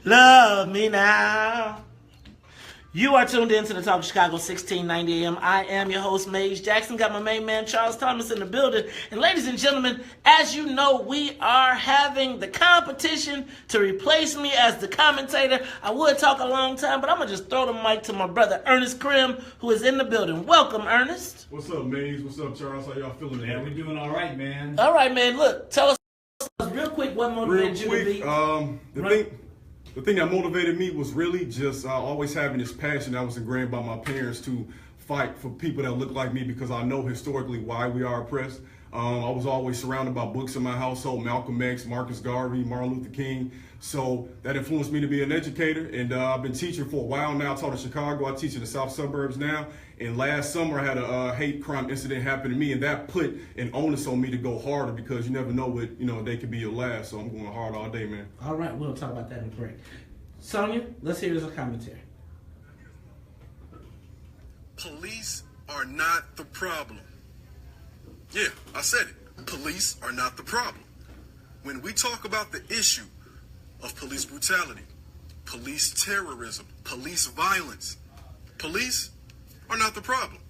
Love me now. You are tuned in to the Talk of Chicago, 1690 AM. I am your host, Maze Jackson. Got my main man, Charles Thomas, in the building. And ladies and gentlemen, as you know, we are having the competition to replace me as the commentator. I would talk a long time, but I'm going to just throw the mic to my brother, Ernest Krim, who is in the building. Welcome, Ernest. What's up, Maze? What's up, Charles? How y'all feeling? Man, we're doing all right, man. All right, man. Look, tell us real quick what motivated you to be. The thing that motivated me was really just always having this passion that was ingrained by my parents to fight for people that look like me, because I know historically why we are oppressed. I was always surrounded by books in my household, Malcolm X, Marcus Garvey, Martin Luther King. So that influenced me to be an educator, and I've been teaching for a while now. I taught in Chicago. I teach in the south suburbs now. And last summer I had a hate crime incident happen to me, and that put an onus on me to go harder, because you never know what they could be your last. So I'm going hard all day, man. All right, we'll talk about that in a break. Sonia, let's hear this commentary. Police are not the problem. Yeah, I said it. Police are not the problem. When we talk about the issue of police brutality, police terrorism, police violence, police are not the problem.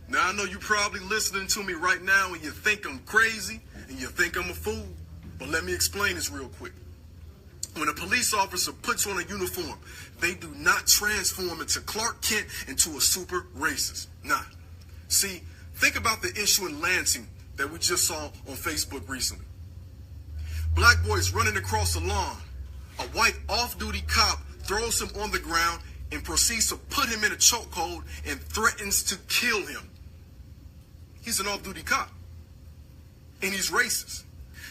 Now, I know you're probably listening to me right now and you think I'm crazy and you think I'm a fool, but let me explain this real quick. When a police officer puts on a uniform, they do not transform into Clark Kent into a super racist. Nah. See, think about the issue in Lansing that we just saw on Facebook recently. Black boys running across the lawn. A white off-duty cop throws him on the ground and proceeds to put him in a chokehold and threatens to kill him. He's an off-duty cop, and he's racist.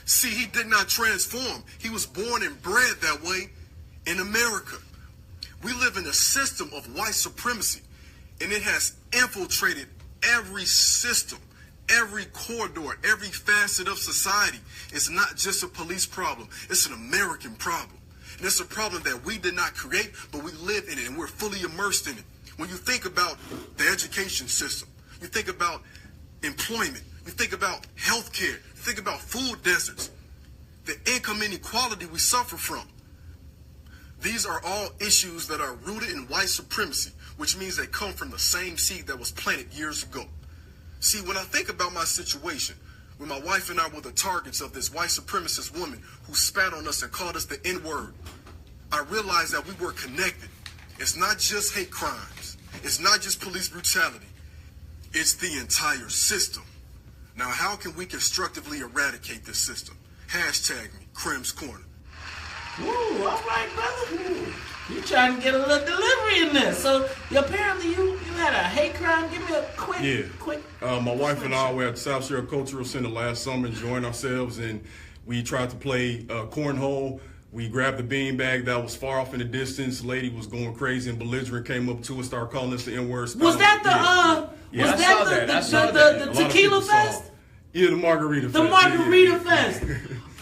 See, he did not transform. He was born and bred that way in America. We live in a system of white supremacy, and it has infiltrated every system, every corridor, every facet of society. It's not just a police problem. It's an American problem. And it's a problem that we did not create, but we live in it, and we're fully immersed in it. When you think about the education system, you think about employment, you think about healthcare, you think about food deserts, the income inequality we suffer from. These are all issues that are rooted in white supremacy, which means they come from the same seed that was planted years ago. See, when I think about my situation, when my wife and I were the targets of this white supremacist woman who spat on us and called us the N-word, I realized that we were connected. It's not just hate crimes. It's not just police brutality. It's the entire system. Now, how can we constructively eradicate this system? Hashtag me, Krim's Corner. Ooh, all right, brother. Ooh. You trying to get a little delivery in this. So apparently you had a hate crime. Give me a quick. My wife and I were at the South Shore Cultural Center last summer enjoying ourselves, and we tried to play cornhole. We grabbed the beanbag that was far off in the distance. The lady was going crazy and belligerent, came up to us, started calling us the N-word. Was that the tequila fest? Yeah, the margarita fest. The margarita fest.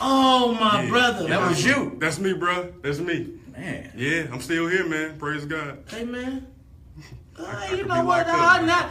Oh, my brother. That was you. That's me, bro. That's me. Man. Yeah, I'm still here, man. Praise God. Hey, man. You know what?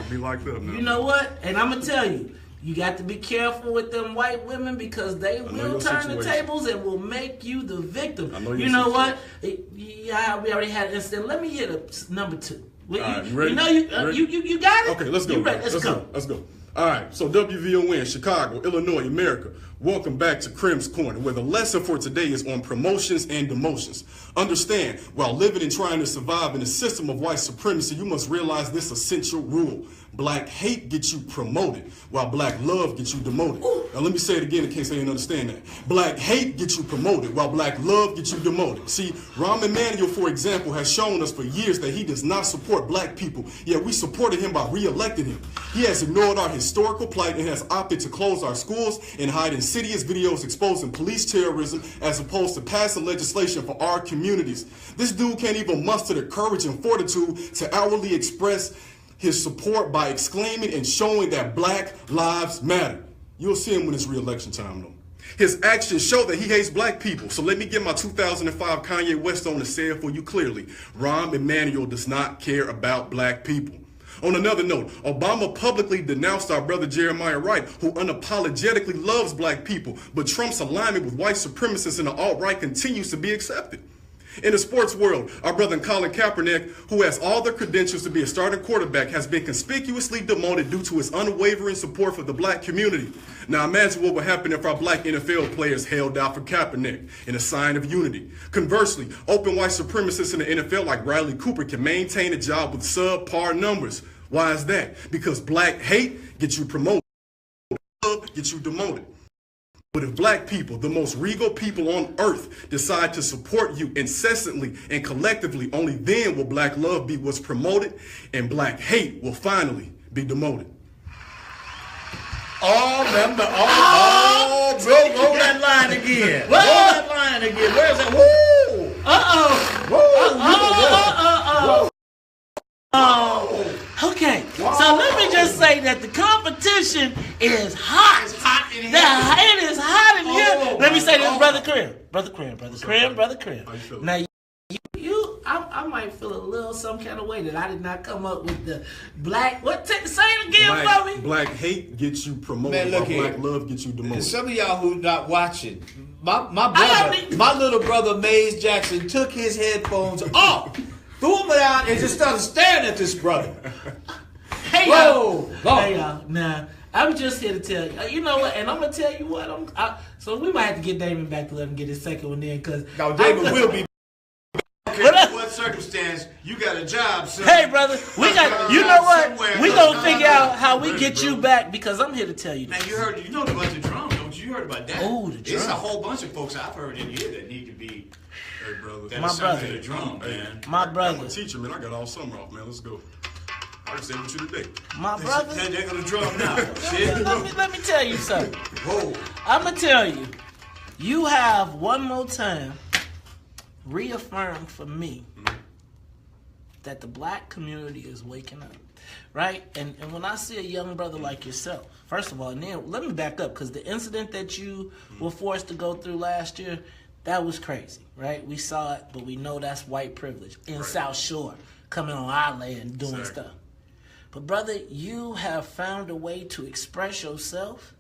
Be locked up now. You know what? And I'm going to tell you, you got to be careful with them white women, because they will turn the tables and will make you the victim. You know what? Yeah, we already had an incident. Let me hit a number 2. You ready? You got it? Okay, let's go. You ready? Let's go. All right, so WVON, Chicago, Illinois, America. Welcome back to Krim's Corner, where the lesson for today is on promotions and demotions. Understand, while living and trying to survive in a system of white supremacy, you must realize this essential rule. Black hate gets you promoted, while black love gets you demoted. Now let me say it again in case they didn't understand that. Black hate gets you promoted, while black love gets you demoted. See, Rahm Emanuel, for example, has shown us for years that he does not support black people, yet we supported him by re-electing him. He has ignored our historical plight and has opted to close our schools and hide insidious videos exposing police terrorism as opposed to passing legislation for our communities. This dude can't even muster the courage and fortitude to outwardly express his support by exclaiming and showing that Black Lives Matter. You'll see him when it's re-election time, though. His actions show that he hates black people. So let me get my 2005 Kanye West on to say it for you clearly. Rahm Emanuel does not care about black people. On another note, Obama publicly denounced our brother Jeremiah Wright, who unapologetically loves black people, but Trump's alignment with white supremacists and the alt-right continues to be accepted. In the sports world, our brother Colin Kaepernick, who has all the credentials to be a starting quarterback, has been conspicuously demoted due to his unwavering support for the black community. Now imagine what would happen if our black NFL players held out for Kaepernick in a sign of unity. Conversely, open white supremacists in the NFL like Riley Cooper can maintain a job with subpar numbers. Why is that? Because black hate gets you promoted, love gets you demoted. But if black people, the most regal people on earth, decide to support you incessantly and collectively, only then will black love be what's promoted and black hate will finally be demoted. Roll that line again. Roll that line again. Where's that? Woo! Okay, so let me just say that the competition is hot. It's hot in here. It is hot in here. Let me say this, Brother Krim. Now, I might feel a little some kind of way that I did not come up with the black. Say it again for me. Black hate gets you promoted, Man, while black love gets you demoted. Some of y'all who not watching, my little brother Mays Jackson took his headphones off, threw them out, and just started staring at this brother. Hey y'all. Now I'm just here to tell you. You know what? And I'm gonna tell you what. So we might have to get Damon back to let him get his second one in, because now Damon will be. In what circumstance you got a job, son? Hey, brother, we got. You know what? We gonna figure out how we get you back, because I'm here to tell you this. Man, you know about the drum, don't you? You heard about that? Oh, the drum. It's a whole bunch of folks I've heard in here that need to be. Hey, brother. My brother. The drum, man. My brother. I'm a teacher, man. I got all summer off, man. Let's go. I can stay with you today. My brother. They're gonna drum now. Let me tell you something. Whoa. I'm gonna tell you. You have one more time reaffirmed for me that the black community is waking up, right? And when I see a young brother like yourself, first of all, and then let me back up, because the incident that you were forced to go through last year, that was crazy, right? We saw it, but we know that's white privilege in South Shore, coming on our land doing stuff. But brother, you have found a way to express yourself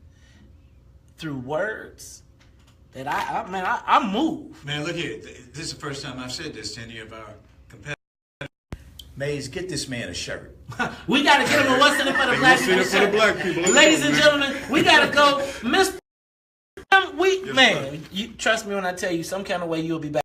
through words that I'm moved. Man, look here. This is the first time I've said this to any of our competitors. Mays, get this man a shirt. We got to get him a what's in it for the black people. For the black people. Ladies and gentlemen, we got to go. Mr. You trust me when I tell you, some kind of way you'll be back.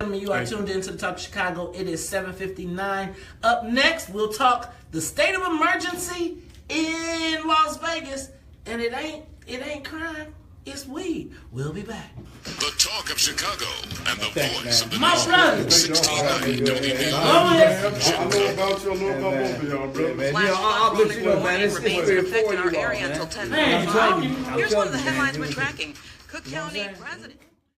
You are tuned into the Talk of Chicago. It is 7:59. Up next, we'll talk the state of emergency in Las Vegas. And it ain't crime. It's weed. We'll be back. The Talk of Chicago and the voice of the My brother. 1690 WVON. I know about both of y'all, brother. I'll let you know, man. It's remains in effect in our area until 10 Man, Here's one of the headlines we're tracking. Cook County resident.